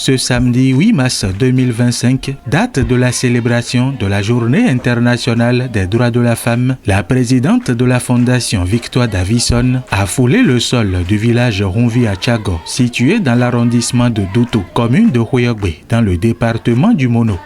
Ce samedi 8 mars 2025, date de la célébration de la Journée internationale des droits de la femme, la présidente de la Fondation Victoire Davison a foulé le sol du village Rumvi à Tchago, situé dans l'arrondissement de Doutou, commune de Huyogbe, dans le département du Mono.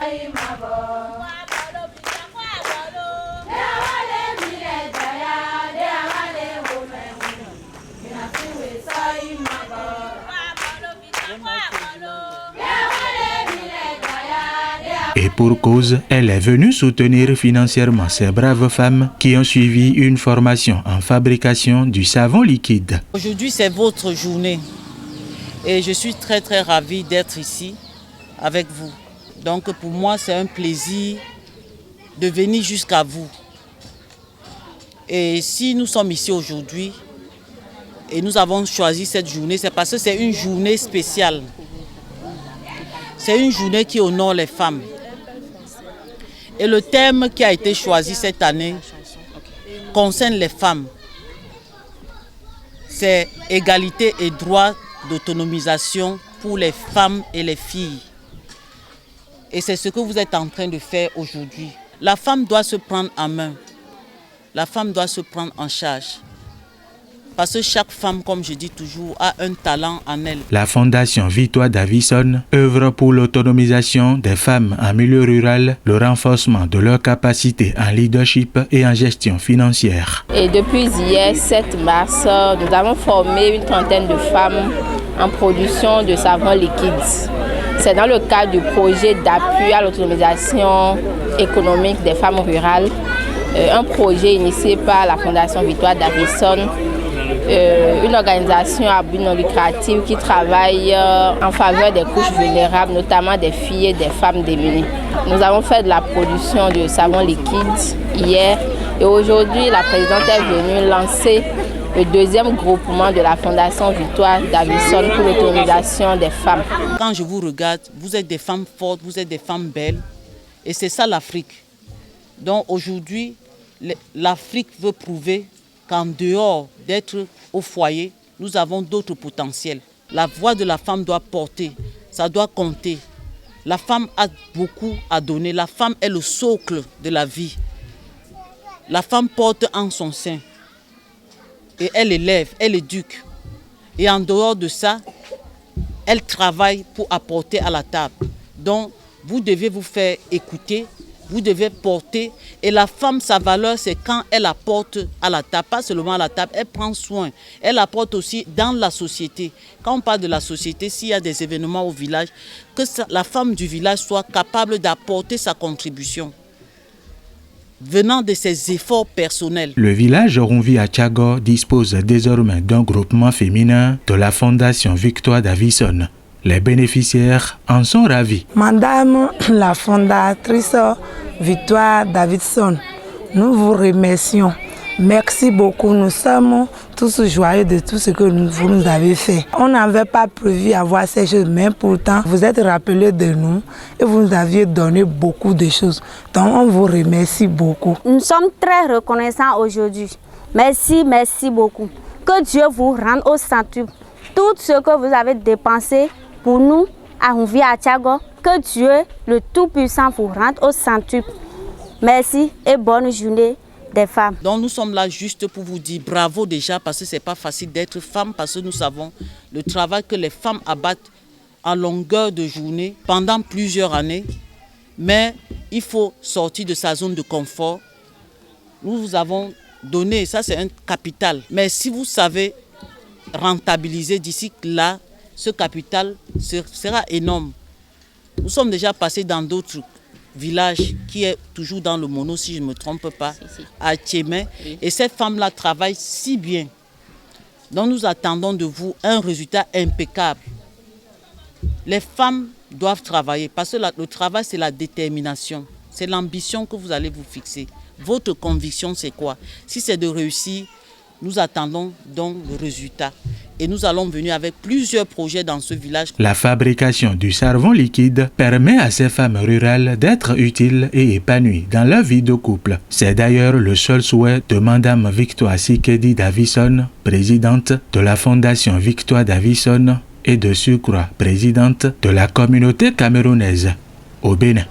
Et pour cause, elle est venue soutenir financièrement ces braves femmes qui ont suivi une formation en fabrication du savon liquide. Aujourd'hui, c'est votre journée et je suis très ravie d'être ici avec vous. Donc pour moi, c'est un plaisir de venir jusqu'à vous. Et si nous sommes ici aujourd'hui et nous avons choisi cette journée, c'est parce que c'est une journée spéciale. C'est une journée qui honore les femmes. Et le thème qui a été choisi cette année concerne les femmes. C'est égalité et droit d'autonomisation pour les femmes et les filles. Et c'est ce que vous êtes en train de faire aujourd'hui. La femme doit se prendre en main. La femme doit se prendre en charge. Parce que chaque femme, comme je dis toujours, a un talent en elle. La Fondation Victoire Davison œuvre pour l'autonomisation des femmes en milieu rural, le renforcement de leurs capacités en leadership et en gestion financière. Et depuis hier, 7 mars, nous avons formé une trentaine de femmes en production de savon liquide. C'est dans le cadre du projet d'appui à l'autonomisation économique des femmes rurales, un projet initié par la Fondation Victoire Davison, une organisation à but non lucratif qui travaille en faveur des couches vulnérables, notamment des filles et des femmes démunies. Nous avons fait de la production de savon liquide hier et aujourd'hui la présidente est venue lancer le deuxième groupement de la Fondation Victoire Davison pour l'autonomisation des femmes. Quand je vous regarde, vous êtes des femmes fortes, vous êtes des femmes belles et c'est ça l'Afrique. Donc aujourd'hui, l'Afrique veut prouver qu'en dehors d'être au foyer, nous avons d'autres potentiels. La voix de la femme doit porter, ça doit compter. La femme a beaucoup à donner. La femme est le socle de la vie. La femme porte en son sein et elle élève, elle éduque. Et en dehors de ça, elle travaille pour apporter à la table. Donc, vous devez vous faire écouter. Vous devez porter. Et la femme, sa valeur, c'est quand elle apporte à la table. Pas seulement à la table, elle prend soin. Elle apporte aussi dans la société. Quand on parle de la société, s'il y a des événements au village, que la femme du village soit capable d'apporter sa contribution venant de ses efforts personnels. Le village Rumvi à Tchago dispose désormais d'un groupement féminin de la Fondation Victoire Davison. Les bénéficiaires en sont ravis. Madame la fondatrice Victoire Davison, nous vous remercions. Merci beaucoup. Nous sommes tous joyeux de tout ce que vous nous avez fait. On n'avait pas prévu avoir ces choses, mais pourtant, vous êtes rappelés de nous et vous nous aviez donné beaucoup de choses. Donc, on vous remercie beaucoup. Nous sommes très reconnaissants aujourd'hui. Merci beaucoup. Que Dieu vous rende au centuple. Tout ce que vous avez dépensé pour nous, à Rumvi à Tchago, que Dieu, le Tout-Puissant, vous rende au centuple. Merci et bonne journée des femmes. Donc nous sommes là juste pour vous dire bravo déjà, parce que ce n'est pas facile d'être femme, parce que nous savons le travail que les femmes abattent en longueur de journée pendant plusieurs années. Mais il faut sortir de sa zone de confort. Nous vous avons donné, ça c'est un capital. Mais si vous savez rentabiliser d'ici là, ce capital sera énorme. Nous sommes déjà passés dans d'autres villages qui est toujours dans le Mono, si je ne me trompe pas, à Tchémé. Et cette femme-là travaille si bien. Donc nous attendons de vous un résultat impeccable. Les femmes doivent travailler parce que le travail, c'est la détermination. C'est l'ambition que vous allez vous fixer. Votre conviction, c'est quoi? Si c'est de réussir, nous attendons donc le résultat. Et nous allons venir avec plusieurs projets dans ce village. La fabrication du savon liquide permet à ces femmes rurales d'être utiles et épanouies dans leur vie de couple. C'est d'ailleurs le seul souhait de Madame Victoire Sikedi Davison, présidente de la Fondation Victoire Davison, et de surcroît présidente de la communauté camerounaise au Bénin.